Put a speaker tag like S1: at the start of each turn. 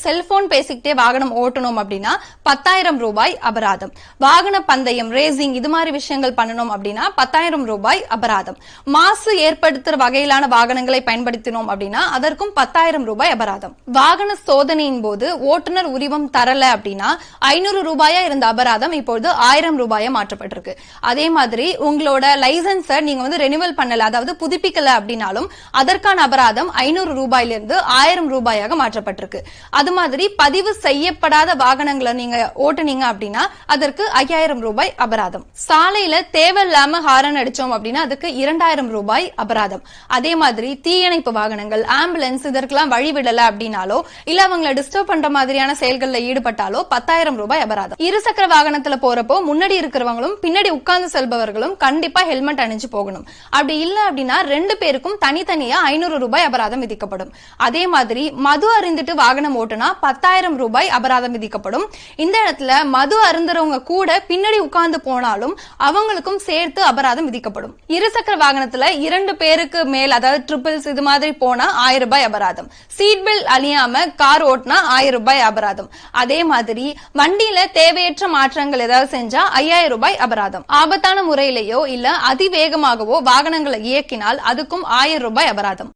S1: Cellphone பேசிக்கிட்டே வாகனம் ஓட்டணும் அப்படின்னா 10,000 ரூபாய் அபராதம். வாகன பந்தயம், ரேசிங் இது மாதிரி விஷயங்கள் பண்ணணும் அப்படின்னா 10,000 ரூபாய் அபராதம். மாசு ஏற்படுத்துற வகையிலான வாகனங்களை பயன்படுத்தினோம் அப்படின்னா அதற்கும் 10,000 ரூபாய் அபராதம். வாகன சோதனையின் போது ஓட்டுநர் உரிமம் தரல அப்படின்னா 500 ரூபாயா இருந்த அபராதம் இப்பொழுது 1000 ரூபாயா மாற்றப்பட்டிருக்கு. அதே மாதிரி உங்களோட லைசன்ஸை நீங்க ரெனிவல் பண்ணல, அதாவது புதுப்பிக்கல அப்படின்னாலும் அதற்கான அபராதம் 500 ரூபாயிலிருந்து 1000 ரூபாயாக மாற்றப்பட்டிருக்கு. அது மாதிரி பதிவு செய்யப்படாத வாகனங்களை நீங்க ஓட்டுனீங்க அப்படின்னா அதற்கு 5000 ரூபாய் அபராதம். சாலையில தேவையில்லாம ஹாரன் அடிச்சோம் அப்படின்னா அதுக்கு 2000 ரூபாய் அபராதம். அதே மாதிரி தீயணைப்பு வாகனங்கள், ஆம்புலன்ஸ் இதற்கெல்லாம் வழிவிடல அப்படின்னாலோ இல்ல அவங்களை டிஸ்டர்ப் பண்ற மாதிரியான செயல்கள்ல ஈடுபட்டாலோ 10,000 ரூபாய் அபராதம். இருசக்கர வாகனத்துல போறப்போ முன்னாடி இருக்கிறவங்களும் பின்னாடி உட்கார்ந்து செல்பவர்களும் கண்டிப்பா ஹெல்மெட் அணிஞ்சு போகணும். அப்படி இல்ல அப்படின்னா 2 பேருக்கும் தனித்தனியா 500 ரூபாய் அபராதம் விதிக்கப்படும். அதே மாதிரி மது அருந்திட்டு வாகனம் ஓட்டுனா 10,000 ரூபாய் அபராதம் விதிக்கப்படும். இந்த இடத்துல மது அருந்துறவங்க கூட பின்னாடி உட்கார்ந்து போனாலும் அவங்களுக்கும் சேர்த்து அபராதம் விதிக்கப்படும். இருசக்கர வாகனத்துல 2 பேருக்கு மேல், அதாவது ட்ரிபிள்ஸ் இது மாதிரி போனா 1000 ரூபாய் அபராதம். சீட் பெல்ட் அணியாம கார் ஓட்டினா 1000 ரூபாய் அபராதம். அதே மாதிரி வண்டியில தேவையற்ற மாற்றங்கள் ஏதாவது செஞ்சா 5000 ரூபாய் அபராதம். ஆபத்தான முறையிலேயோ இல்ல அதிவேகமாகவோ வாகனங்களை இயக்கினால் அதுக்கும் 1000 ரூபாய் அபராதம்.